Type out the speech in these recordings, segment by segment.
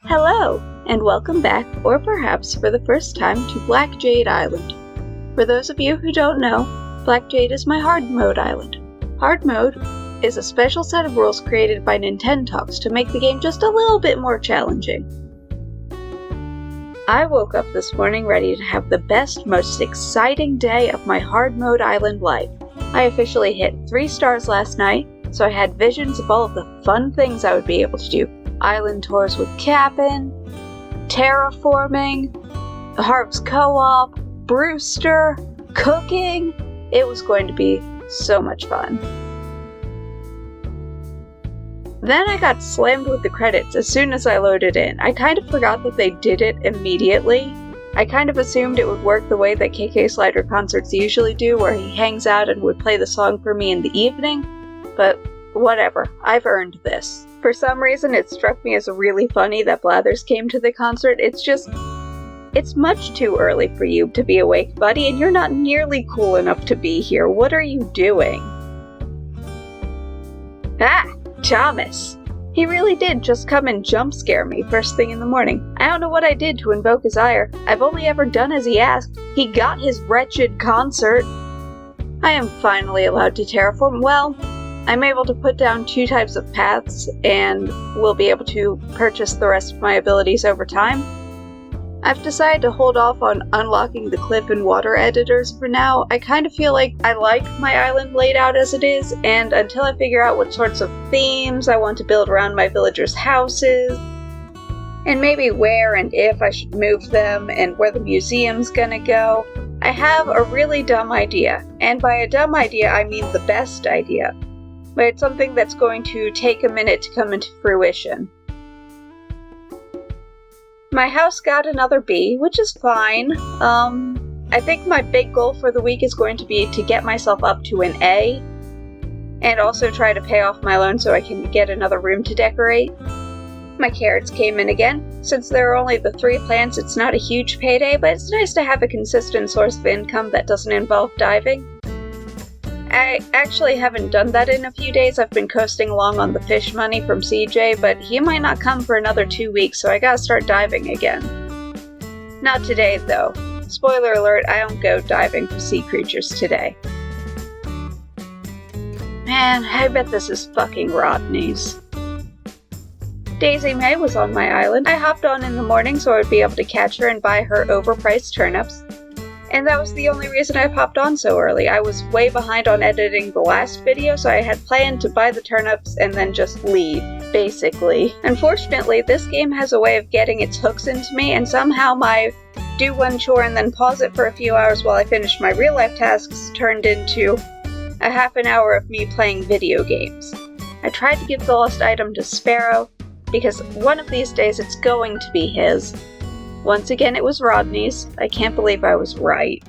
Hello, and welcome back, or perhaps for the first time, to Black Jade Island. For those of you who don't know, Black Jade is my hard mode island. Hard mode is a special set of rules created by Nintendogs to make the game just a little bit more challenging. I woke up this morning ready to have the best, most exciting day of my hard mode island life. I officially hit 3 stars last night, so I had visions of all of the fun things I would be able to do. Island tours with Cap'n, terraforming, Harv's Co-op, Brewster, cooking. It was going to be so much fun. Then I got slammed with the credits as soon as I loaded in. I kind of forgot that they did it immediately. I kind of assumed it would work the way that KK Slider concerts usually do, where he hangs out and would play the song for me in the evening, but whatever, I've earned this. For some reason, it struck me as really funny that Blathers came to the concert. It's much too early for you to be awake, buddy, and you're not nearly cool enough to be here. What are you doing? Ah, Thomas. He really did just come and jump scare me first thing in the morning. I don't know what I did to invoke his ire. I've only ever done as he asked. He got his wretched concert. I am finally allowed to terraform. Well, I'm able to put down 2 types of paths, and will be able to purchase the rest of my abilities over time. I've decided to hold off on unlocking the cliff and water editors for now. I kind of feel like I like my island laid out as it is, and until I figure out what sorts of themes I want to build around my villagers' houses, and maybe where and if I should move them, and where the museum's gonna go, I have a really dumb idea. And by a dumb idea, I mean the best idea. But it's something that's going to take a minute to come into fruition. My house got another B, which is fine. I think my big goal for the week is going to be to get myself up to an A, and also try to pay off my loan so I can get another room to decorate. My carrots came in again. Since there are only the 3 plants, it's not a huge payday, but it's nice to have a consistent source of income that doesn't involve diving. I actually haven't done that in a few days. I've been coasting along on the fish money from CJ, but he might not come for another 2 weeks, so I gotta start diving again. Not today, though. Spoiler alert, I don't go diving for sea creatures today. Man, I bet this is fucking Rodney's. Daisy May was on my island. I hopped on in the morning so I would be able to catch her and buy her overpriced turnips. And that was the only reason I popped on so early. I was way behind on editing the last video, so I had planned to buy the turnips and then just leave, basically. Unfortunately, this game has a way of getting its hooks into me, and somehow my do one chore and then pause it for a few hours while I finish my real-life tasks turned into a half an hour of me playing video games. I tried to give the lost item to Sparrow, because one of these days it's going to be his. Once again, it was Rodney's. I can't believe I was right.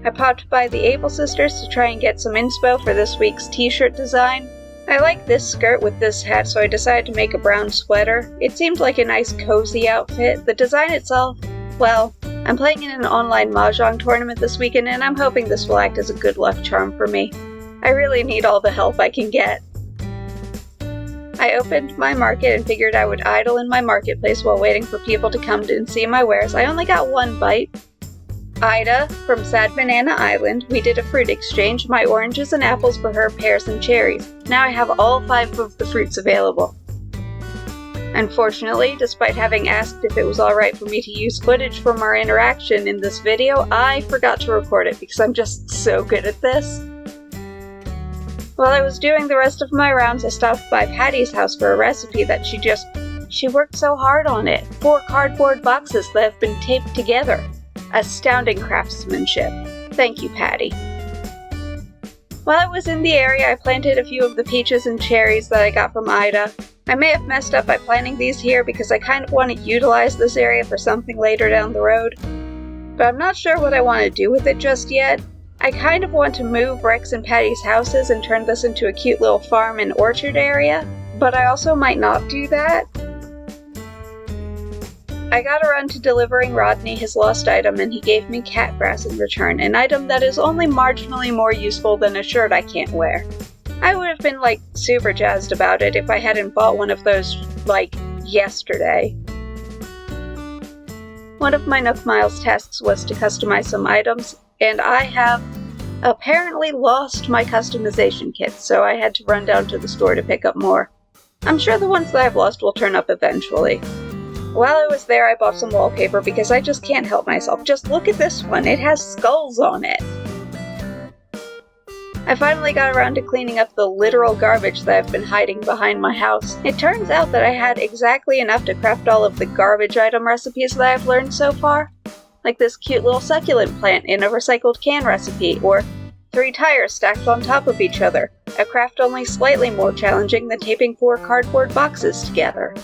I popped by the Able Sisters to try and get some inspo for this week's t-shirt design. I like this skirt with this hat, so I decided to make a brown sweater. It seemed like a nice cozy outfit. The design itself, well, I'm playing in an online mahjong tournament this weekend, and I'm hoping this will act as a good luck charm for me. I really need all the help I can get. I opened my market and figured I would idle in my marketplace while waiting for people to come and see my wares. I only got 1 bite. Ida from Sad Banana Island. We did a fruit exchange. My oranges and apples for her, pears and cherries. Now I have all 5 of the fruits available. Unfortunately, despite having asked if it was alright for me to use footage from our interaction in this video, I forgot to record it because I'm just so good at this. While I was doing the rest of my rounds, I stopped by Patty's house for a recipe that she worked so hard on it. 4 cardboard boxes that have been taped together. Astounding craftsmanship. Thank you, Patty. While I was in the area, I planted a few of the peaches and cherries that I got from Ida. I may have messed up by planting these here because I kind of want to utilize this area for something later down the road. But I'm not sure what I want to do with it just yet. I kind of want to move Rex and Patty's houses and turn this into a cute little farm and orchard area, but I also might not do that. I got around to delivering Rodney his lost item, and he gave me cat grass in return, an item that is only marginally more useful than a shirt I can't wear. I would have been, super jazzed about it if I hadn't bought one of those, yesterday. One of my Nook Miles tasks was to customize some items, and I have apparently lost my customization kit, so I had to run down to the store to pick up more. I'm sure the ones that I've lost will turn up eventually. While I was there, I bought some wallpaper because I just can't help myself. Just look at this one, it has skulls on it. I finally got around to cleaning up the literal garbage that I've been hiding behind my house. It turns out that I had exactly enough to craft all of the garbage item recipes that I've learned so far. Like this cute little succulent plant in a recycled can recipe, or 3 tires stacked on top of each other, a craft only slightly more challenging than taping 4 cardboard boxes together.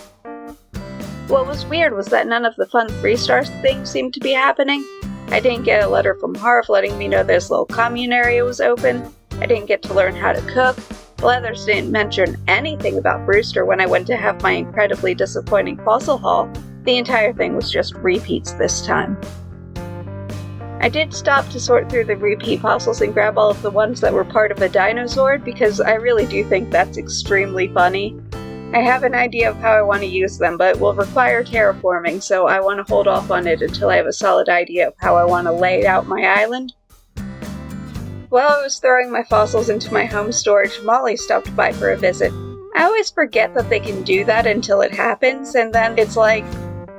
What was weird was that none of the fun 3-star things seemed to be happening. I didn't get a letter from Harv letting me know this little commune area was open. I didn't get to learn how to cook. Blathers didn't mention anything about Brewster when I went to have my incredibly disappointing fossil haul. The entire thing was just repeats this time. I did stop to sort through the repeat fossils and grab all of the ones that were part of a dinosaur because I really do think that's extremely funny. I have an idea of how I want to use them, but it will require terraforming, so I want to hold off on it until I have a solid idea of how I want to lay out my island. While I was throwing my fossils into my home storage, Molly stopped by for a visit. I always forget that they can do that until it happens, and then it's like,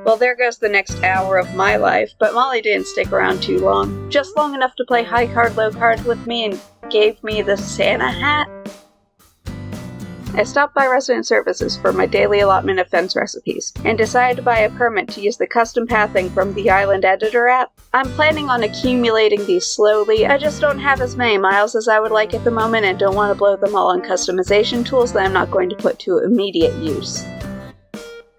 well, there goes the next hour of my life, but Molly didn't stick around too long. Just long enough to play high card, low card with me and gave me the Santa hat. I stopped by Resident Services for my daily allotment of fence recipes, and decided to buy a permit to use the custom pathing from the Island Editor app. I'm planning on accumulating these slowly. I just don't have as many miles as I would like at the moment and don't want to blow them all on customization tools that I'm not going to put to immediate use.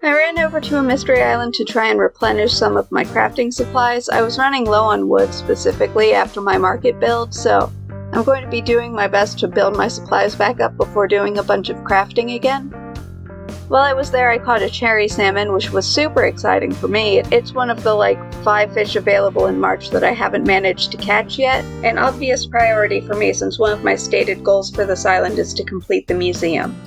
I ran over to a mystery island to try and replenish some of my crafting supplies. I was running low on wood specifically after my market build, so I'm going to be doing my best to build my supplies back up before doing a bunch of crafting again. While I was there, I caught a cherry salmon, which was super exciting for me. It's one of the 5 fish available in March that I haven't managed to catch yet, an obvious priority for me since one of my stated goals for this island is to complete the museum.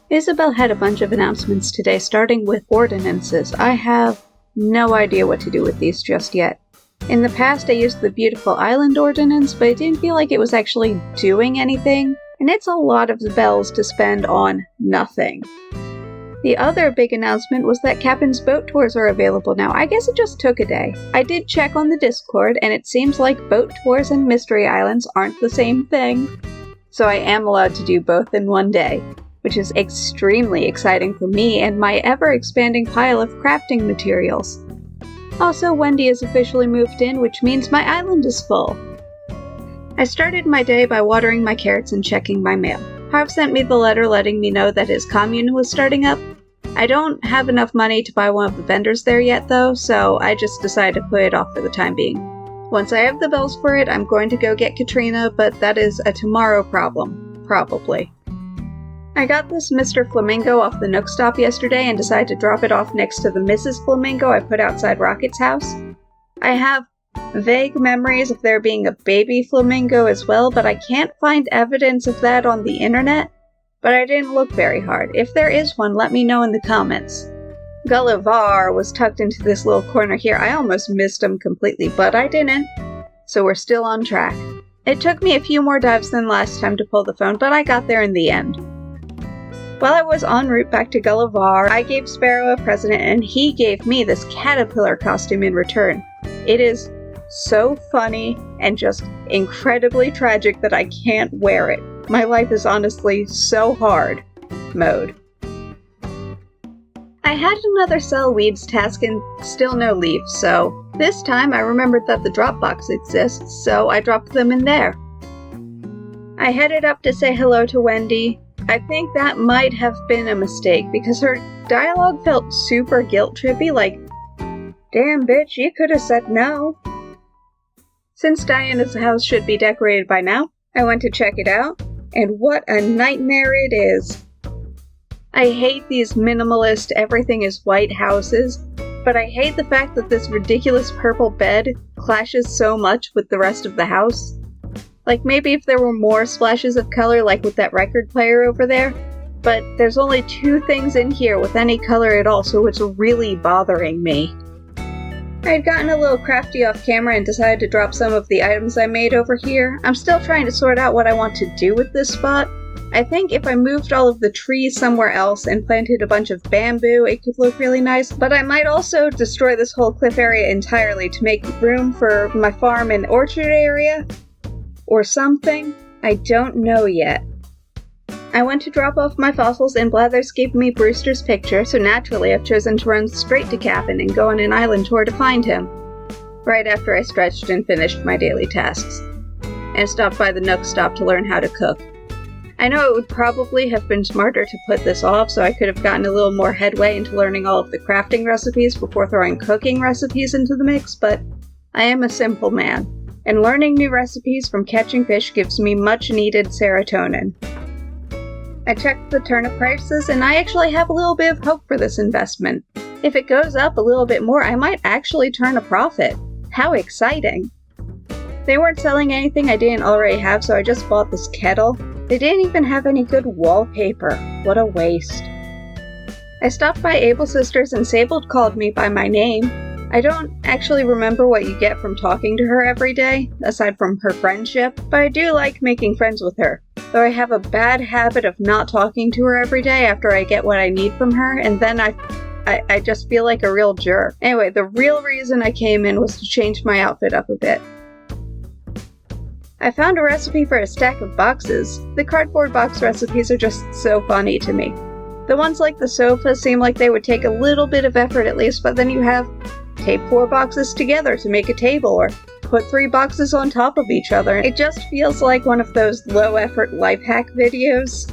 Isabel had a bunch of announcements today, starting with ordinances. I have no idea what to do with these just yet. In the past, I used the Beautiful Island Ordinance, but it didn't feel like it was actually doing anything, and it's a lot of bells to spend on nothing. The other big announcement was that Captain's Boat Tours are available now. I guess it just took a day. I did check on the Discord, and it seems like boat tours and Mystery Islands aren't the same thing, so I am allowed to do both in one day, which is extremely exciting for me and my ever-expanding pile of crafting materials. Also, Wendy is officially moved in, which means my island is full. I started my day by watering my carrots and checking my mail. Harv sent me the letter letting me know that his commune was starting up. I don't have enough money to buy one of the vendors there yet though, so I just decided to put it off for the time being. Once I have the bells for it, I'm going to go get Katrina, but that is a tomorrow problem. Probably. I got this Mr. Flamingo off the Nook stop yesterday and decided to drop it off next to the Mrs. Flamingo I put outside Rocket's house. I have vague memories of there being a baby flamingo as well, but I can't find evidence of that on the internet. But I didn't look very hard. If there is one, let me know in the comments. Gullivar was tucked into this little corner here. I almost missed him completely, but I didn't. So we're still on track. It took me a few more dives than last time to pull the phone, but I got there in the end. While I was en route back to Gullivar, I gave Sparrow a present and he gave me this caterpillar costume in return. It is so funny and just incredibly tragic that I can't wear it. My life is honestly so hard mode. I had another sell weeds task and still no leaves, so this time I remembered that the Dropbox exists, so I dropped them in there. I headed up to say hello to Wendy. I think that might have been a mistake because her dialogue felt super guilt-trippy, like, damn bitch, you could have said no. Since Diana's house should be decorated by now, I went to check it out, and what a nightmare it is. I hate these minimalist, everything is white houses, but I hate the fact that this ridiculous purple bed clashes so much with the rest of the house. Like maybe if there were more splashes of color like with that record player over there, but there's only 2 things in here with any color at all, so it's really bothering me. I had gotten a little crafty off camera and decided to drop some of the items I made over here. I'm still trying to sort out what I want to do with this spot. I think if I moved all of the trees somewhere else and planted a bunch of bamboo, it could look really nice, but I might also destroy this whole cliff area entirely to make room for my farm and orchard area, or something. I don't know yet. I went to drop off my fossils and Blathers gave me Brewster's picture, so naturally I've chosen to run straight to Cap'n and go on an island tour to find him, right after I stretched and finished my daily tasks, and stopped by the Nook Stop to learn how to cook. I know it would probably have been smarter to put this off so I could have gotten a little more headway into learning all of the crafting recipes before throwing cooking recipes into the mix, but I am a simple man, and learning new recipes from catching fish gives me much needed serotonin. I checked the turnip prices, and I actually have a little bit of hope for this investment. If it goes up a little bit more, I might actually turn a profit. How exciting! They weren't selling anything I didn't already have, so I just bought this kettle. They didn't even have any good wallpaper. What a waste. I stopped by Able Sisters and Sable called me by my name. I don't actually remember what you get from talking to her every day, aside from her friendship, but I do like making friends with her. Though I have a bad habit of not talking to her every day after I get what I need from her, and then I just feel like a real jerk. Anyway, the real reason I came in was to change my outfit up a bit. I found a recipe for a stack of boxes. The cardboard box recipes are just so funny to me. The ones like the sofa seem like they would take a little bit of effort at least, but then you have tape 4 boxes together to make a table, or put 3 boxes on top of each other. It just feels like one of those low-effort life hack videos.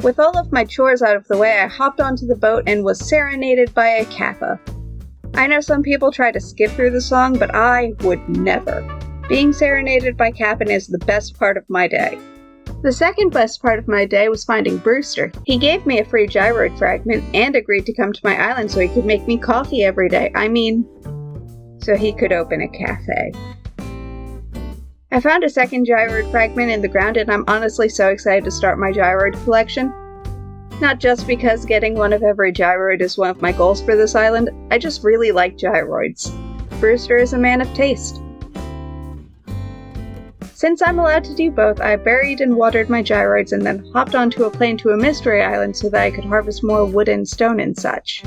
With all of my chores out of the way, I hopped onto the boat and was serenaded by a kappa. I know some people try to skip through the song, but I would never. Being serenaded by Cap'n is the best part of my day. The second best part of my day was finding Brewster. He gave me a free gyroid fragment and agreed to come to my island so he could make me coffee every day. So he could open a cafe. I found a second gyroid fragment in the ground and I'm honestly so excited to start my gyroid collection. Not just because getting one of every gyroid is one of my goals for this island, I just really like gyroids. Brewster is a man of taste. Since I'm allowed to do both, I buried and watered my gyroids and then hopped onto a plane to a mystery island so that I could harvest more wood and stone and such.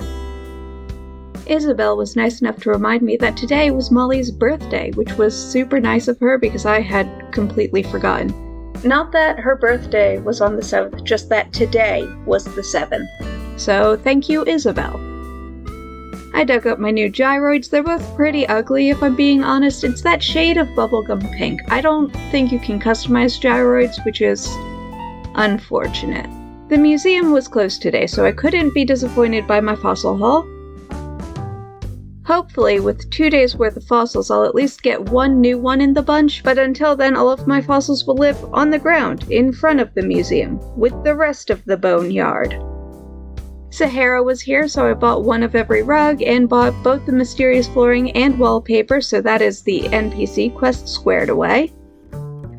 Isabel was nice enough to remind me that today was Molly's birthday, which was super nice of her because I had completely forgotten. Not that her birthday was on the 7th, just that today was the 7th. So thank you, Isabel. I dug up my new gyroids. They're both pretty ugly, if I'm being honest. It's that shade of bubblegum pink. I don't think you can customize gyroids, which is unfortunate. The museum was closed today, so I couldn't be disappointed by my fossil haul. Hopefully, with 2 days worth of fossils, I'll at least get one new one in the bunch, but until then, all of my fossils will live on the ground, in front of the museum, with the rest of the boneyard. Sahara was here, so I bought one of every rug, and bought both the mysterious flooring and wallpaper, so that is the NPC quest squared away.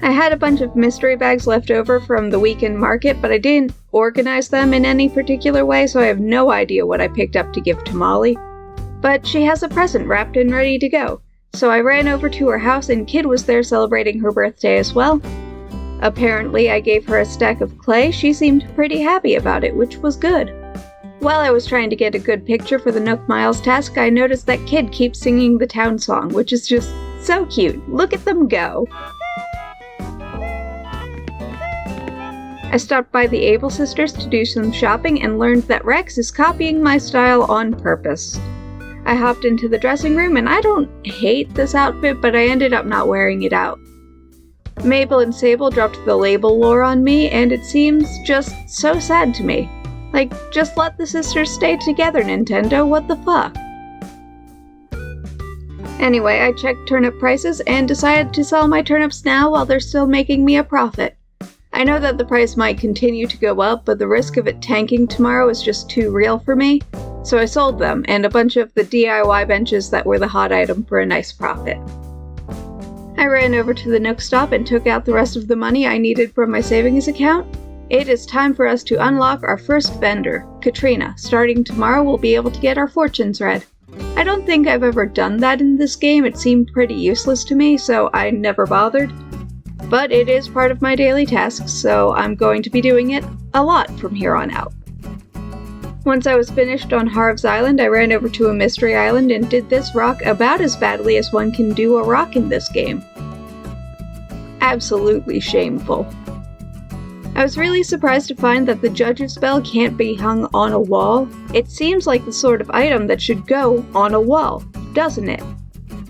I had a bunch of mystery bags left over from the weekend market, but I didn't organize them in any particular way, so I have no idea what I picked up to give to Molly. But she has a present wrapped and ready to go, so I ran over to her house and Kid was there celebrating her birthday as well. Apparently I gave her a stack of clay. She seemed pretty happy about it, which was good. While I was trying to get a good picture for the Nook Miles task, I noticed that Kid keeps singing the town song, which is just so cute. Look at them go! I stopped by the Able Sisters to do some shopping and learned that Rex is copying my style on purpose. I hopped into the dressing room and I don't hate this outfit, but I ended up not wearing it out. Mabel and Sable dropped the label lore on me, and it seems just so sad to me. Like, just let the sisters stay together, Nintendo, what the fuck? Anyway, I checked turnip prices and decided to sell my turnips now while they're still making me a profit. I know that the price might continue to go up, but the risk of it tanking tomorrow is just too real for me, so I sold them, and a bunch of the DIY benches that were the hot item for a nice profit. I ran over to the Nook Stop and took out the rest of the money I needed from my savings account. It is time for us to unlock our first vendor, Katrina. Starting tomorrow, we'll be able to get our fortunes read. I don't think I've ever done that in this game. It seemed pretty useless to me, so I never bothered. But it is part of my daily tasks, so I'm going to be doing it a lot from here on out. Once I was finished on Harv's Island, I ran over to a mystery island and did this rock about as badly as one can do a rock in this game. Absolutely shameful. I was really surprised to find that the judge's bell can't be hung on a wall. It seems like the sort of item that should go on a wall, doesn't it?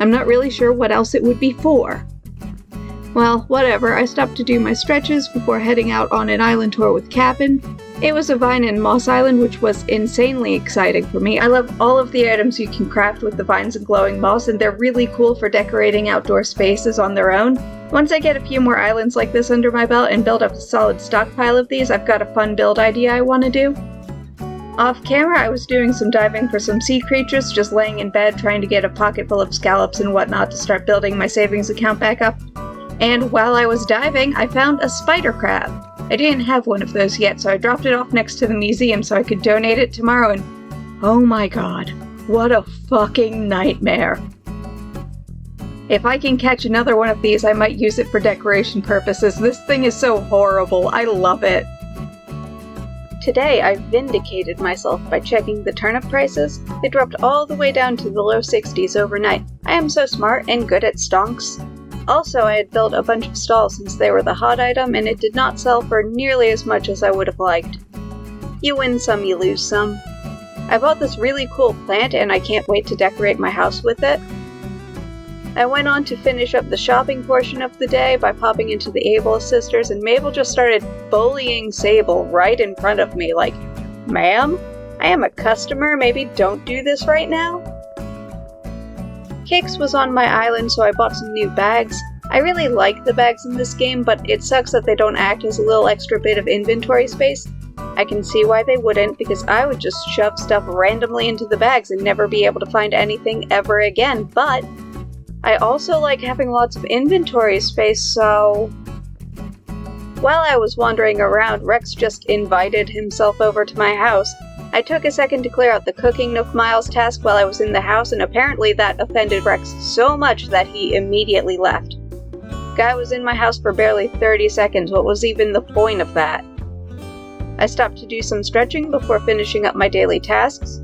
I'm not really sure what else it would be for. Well, whatever, I stopped to do my stretches before heading out on an island tour with Cap'n. It was a vine and moss island, which was insanely exciting for me. I love all of the items you can craft with the vines and glowing moss, and they're really cool for decorating outdoor spaces on their own. Once I get a few more islands like this under my belt and build up a solid stockpile of these, I've got a fun build idea I want to do. Off camera, I was doing some diving for some sea creatures, just laying in bed trying to get a pocket full of scallops and whatnot to start building my savings account back up. And while I was diving, I found a spider crab. I didn't have one of those yet, so I dropped it off next to the museum so I could donate it tomorrow, and oh my god, what a fucking nightmare. If I can catch another one of these, I might use it for decoration purposes. This thing is so horrible. I love it. Today, I vindicated myself by checking the turnip prices. They dropped all the way down to the low 60s overnight. I am so smart and good at stonks. Also, I had built a bunch of stalls since they were the hot item, and it did not sell for nearly as much as I would have liked. You win some, you lose some. I bought this really cool plant, and I can't wait to decorate my house with it. I went on to finish up the shopping portion of the day by popping into the Able Sisters, and Mabel just started bullying Sable right in front of me, like, "Ma'am, I am a customer, maybe don't do this right now." Kix was on my island, so I bought some new bags. I really like the bags in this game, but it sucks that they don't act as a little extra bit of inventory space. I can see why they wouldn't, because I would just shove stuff randomly into the bags and never be able to find anything ever again, but I also like having lots of inventory space, so while I was wandering around, Rex just invited himself over to my house. I took a second to clear out the Cooking Nook Miles task while I was in the house, and apparently that offended Rex so much that he immediately left. Guy was in my house for barely 30 seconds. What was even the point of that? I stopped to do some stretching before finishing up my daily tasks.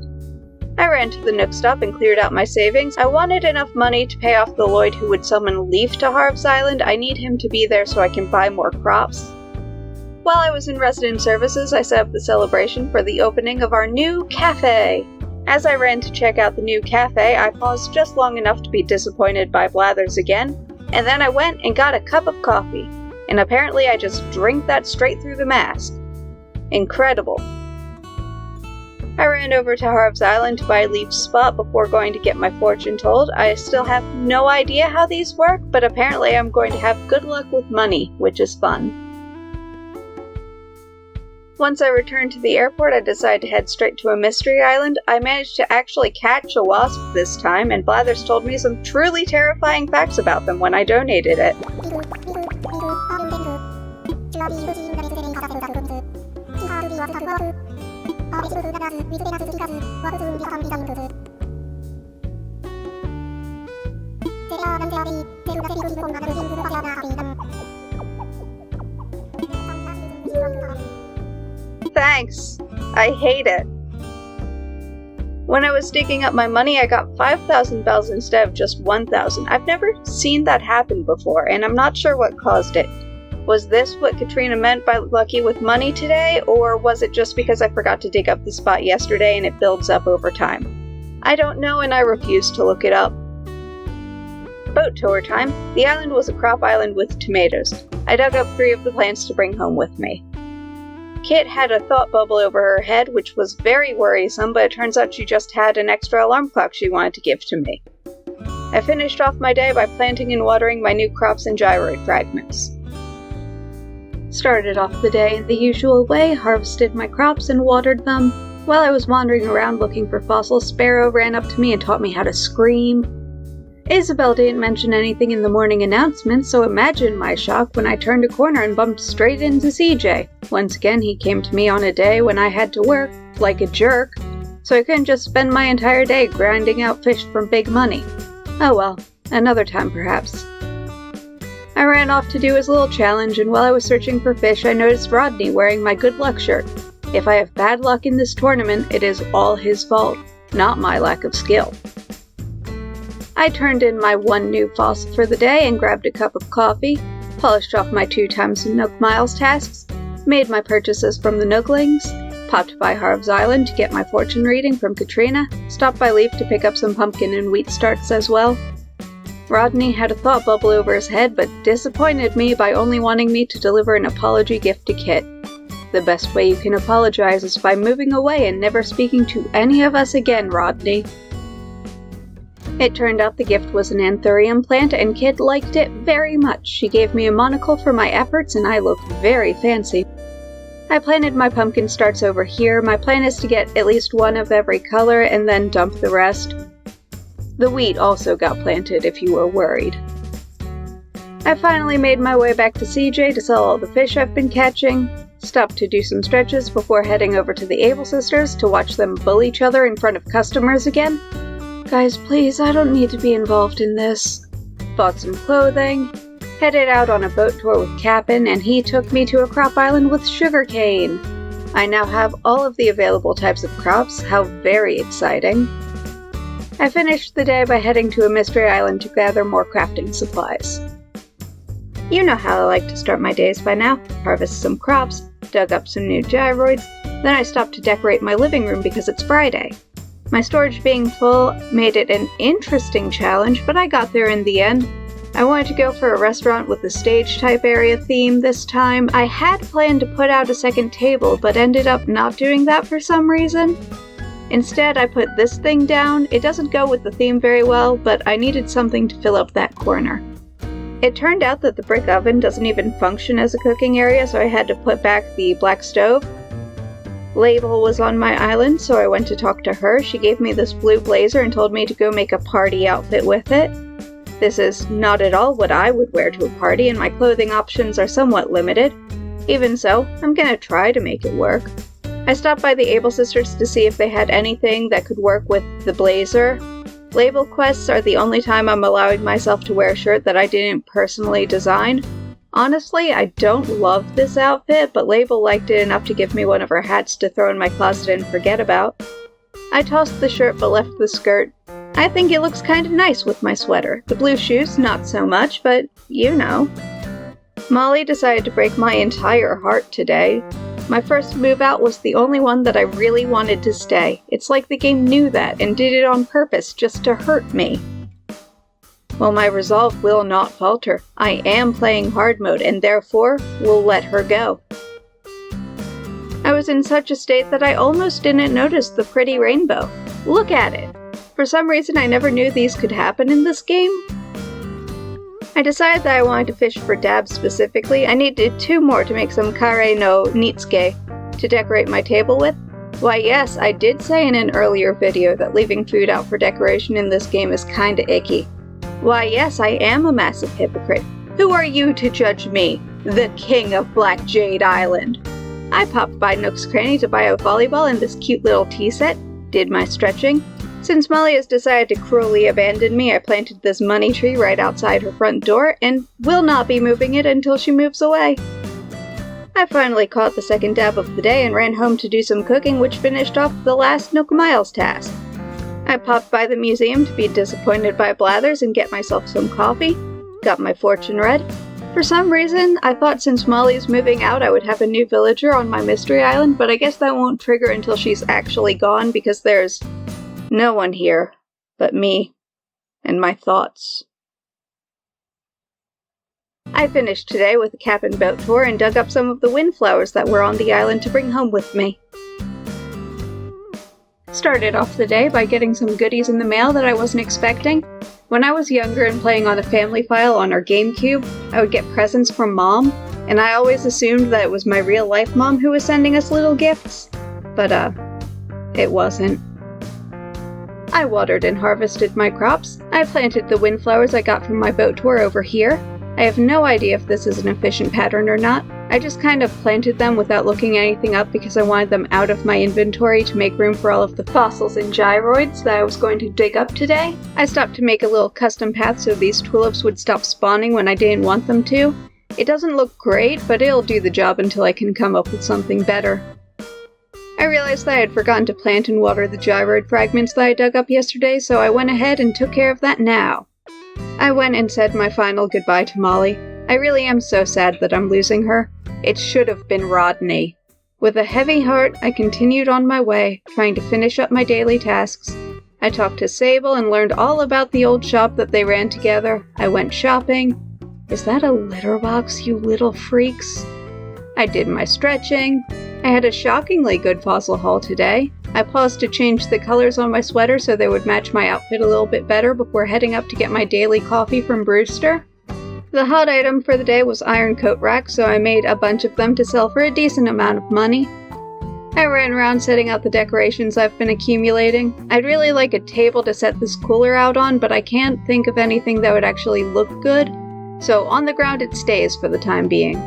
I ran to the Nook stop and cleared out my savings. I wanted enough money to pay off the Lloyd who would summon Leaf to Harv's Island. I need him to be there so I can buy more crops. While I was in resident services, I set up the celebration for the opening of our new cafe. As I ran to check out the new cafe, I paused just long enough to be disappointed by Blathers again, and then I went and got a cup of coffee. And apparently I just drank that straight through the mask. Incredible. I ran over to Harv's Island to buy Leaf's spot before going to get my fortune told. I still have no idea how these work, but apparently I'm going to have good luck with money, which is fun. Once I returned to the airport, I decided to head straight to a mystery island. I managed to actually catch a wasp this time, and Blathers told me some truly terrifying facts about them when I donated it. Thanks. I hate it. When I was digging up my money, I got 5,000 bells instead of just 1,000. I've never seen that happen before, and I'm not sure what caused it. Was this what Katrina meant by lucky with money today, or was it just because I forgot to dig up the spot yesterday and it builds up over time? I don't know, and I refuse to look it up. Boat tour time. The island was a crop island with tomatoes. I dug up 3 of the plants to bring home with me. Kit had a thought bubble over her head, which was very worrisome, but it turns out she just had an extra alarm clock she wanted to give to me. I finished off my day by planting and watering my new crops and gyroid fragments. Started off the day in the usual way, harvested my crops and watered them. While I was wandering around looking for fossils, Sparrow ran up to me and taught me how to scream. Isabel didn't mention anything in the morning announcement, so imagine my shock when I turned a corner and bumped straight into CJ. Once again, he came to me on a day when I had to work, like a jerk, so I couldn't just spend my entire day grinding out fish from Big Money. Oh well, another time perhaps. I ran off to do his little challenge, and while I was searching for fish, I noticed Rodney wearing my good luck shirt. If I have bad luck in this tournament, it is all his fault, not my lack of skill. I turned in my one new fossil for the day and grabbed a cup of coffee, polished off my 2 times Nook Miles tasks, made my purchases from the Nooglings, popped by Harv's Island to get my fortune reading from Katrina, stopped by Leaf to pick up some pumpkin and wheat starts as well. Rodney had a thought bubble over his head, but disappointed me by only wanting me to deliver an apology gift to Kit. The best way you can apologize is by moving away and never speaking to any of us again, Rodney. It turned out the gift was an anthurium plant, and Kit liked it very much. She gave me a monocle for my efforts, and I looked very fancy. I planted my pumpkin starts over here. My plan is to get at least one of every color and then dump the rest. The wheat also got planted, if you were worried. I finally made my way back to CJ to sell all the fish I've been catching, stopped to do some stretches before heading over to the Able Sisters to watch them bully each other in front of customers again. Guys, please, I don't need to be involved in this. Bought some clothing, headed out on a boat tour with Cap'n, and he took me to a crop island with sugarcane. I now have all of the available types of crops. How very exciting. I finished the day by heading to a mystery island to gather more crafting supplies. You know how I like to start my days by now. Harvest some crops, dug up some new gyroids, then I stopped to decorate my living room because it's Friday. My storage being full made it an interesting challenge, but I got there in the end. I wanted to go for a restaurant with a stage-type area theme this time. I had planned to put out a second table, but ended up not doing that for some reason. Instead, I put this thing down. It doesn't go with the theme very well, but I needed something to fill up that corner. It turned out that the brick oven doesn't even function as a cooking area, so I had to put back the black stove. Label was on my island, so I went to talk to her. She gave me this blue blazer and told me to go make a party outfit with it. This is not at all what I would wear to a party, and my clothing options are somewhat limited. Even so, I'm gonna try to make it work. I stopped by the Able Sisters to see if they had anything that could work with the blazer. Label quests are the only time I'm allowing myself to wear a shirt that I didn't personally design. Honestly, I don't love this outfit, but Label liked it enough to give me one of her hats to throw in my closet and forget about. I tossed the shirt but left the skirt. I think it looks kind of nice with my sweater. The blue shoes, not so much, but you know. Molly decided to break my entire heart today. My first move out was the only one that I really wanted to stay. It's like the game knew that and did it on purpose just to hurt me. Well, my resolve will not falter. I am playing hard mode and therefore will let her go. I was in such a state that I almost didn't notice the pretty rainbow. Look at it! For some reason I never knew these could happen in this game. I decided that I wanted to fish for dabs specifically. I needed 2 more to make some kare no nitsuke to decorate my table with. Why yes, I did say in an earlier video that leaving food out for decoration in this game is kinda icky. Why yes, I am a massive hypocrite. Who are you to judge me, the king of Black Jade Island? I popped by Nook's Cranny to buy a volleyball and this cute little tea set, did my stretching. Since Molly has decided to cruelly abandon me, I planted this money tree right outside her front door and will not be moving it until she moves away. I finally caught the second dab of the day and ran home to do some cooking, which finished off the last Nook Miles task. I popped by the museum to be disappointed by Blathers and get myself some coffee, got my fortune read. For some reason, I thought since Molly's moving out I would have a new villager on my mystery island, but I guess that won't trigger until she's actually gone because there's no one here but me and my thoughts. I finished today with a cabin boat tour and dug up some of the windflowers that were on the island to bring home with me. Started off the day by getting some goodies in the mail that I wasn't expecting. When I was younger and playing on a family file on our GameCube, I would get presents from Mom, and I always assumed that it was my real-life mom who was sending us little gifts. But, it wasn't. I watered and harvested my crops. I planted the windflowers I got from my boat tour over here. I have no idea if this is an efficient pattern or not. I just kind of planted them without looking anything up because I wanted them out of my inventory to make room for all of the fossils and gyroids that I was going to dig up today. I stopped to make a little custom path so these tulips would stop spawning when I didn't want them to. It doesn't look great, but it'll do the job until I can come up with something better. I realized that I had forgotten to plant and water the gyroid fragments that I dug up yesterday, so I went ahead and took care of that now. I went and said my final goodbye to Molly. I really am so sad that I'm losing her. It should have been Rodney. With a heavy heart, I continued on my way, trying to finish up my daily tasks. I talked to Sable and learned all about the old shop that they ran together. I went shopping. Is that a litter box, you little freaks? I did my stretching. I had a shockingly good fossil haul today. I paused to change the colors on my sweater so they would match my outfit a little bit better before heading up to get my daily coffee from Brewster. The hot item for the day was iron coat racks, so I made a bunch of them to sell for a decent amount of money. I ran around setting out the decorations I've been accumulating. I'd really like a table to set this cooler out on, but I can't think of anything that would actually look good, so on the ground it stays for the time being.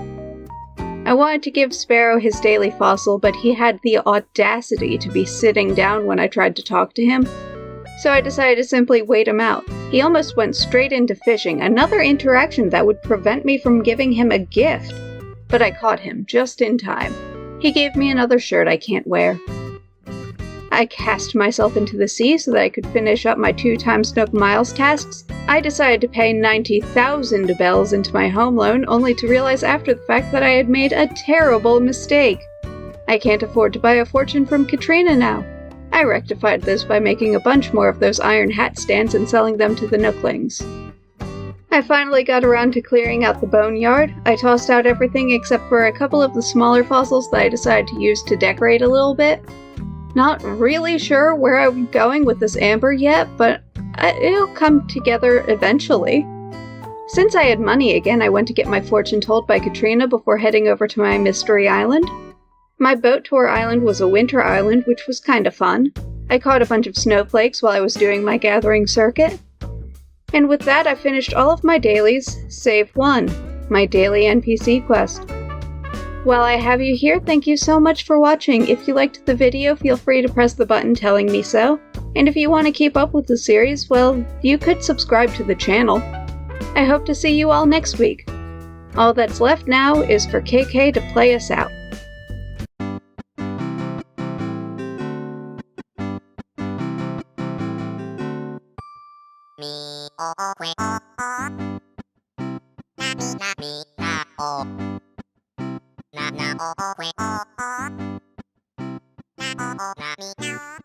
I wanted to give Sparrow his daily fossil, but he had the audacity to be sitting down when I tried to talk to him, so I decided to simply wait him out. He almost went straight into fishing, another interaction that would prevent me from giving him a gift, but I caught him just in time. He gave me another shirt I can't wear. I cast myself into the sea so that I could finish up my 2 times Nook Miles tasks. I decided to pay 90,000 bells into my home loan, only to realize after the fact that I had made a terrible mistake. I can't afford to buy a fortune from Katrina now. I rectified this by making a bunch more of those iron hat stands and selling them to the Nooklings. I finally got around to clearing out the boneyard. I tossed out everything except for a couple of the smaller fossils that I decided to use to decorate a little bit. Not really sure where I'm going with this amber yet, but it'll come together eventually. Since I had money again, I went to get my fortune told by Katrina before heading over to my mystery island. My boat tour island was a winter island, which was kinda fun. I caught a bunch of snowflakes while I was doing my gathering circuit. And with that, I finished all of my dailies, save one, my daily NPC quest. While I have you here, thank you so much for watching. If you liked the video, feel free to press the button telling me so. And if you want to keep up with the series, well, you could subscribe to the channel. I hope to see you all next week. All that's left now is for KK to play us out. Me, oh, we, oh, oh. Na, me, na, oh. Na, oh, we, oh, oh. Na, oh, na, me, na.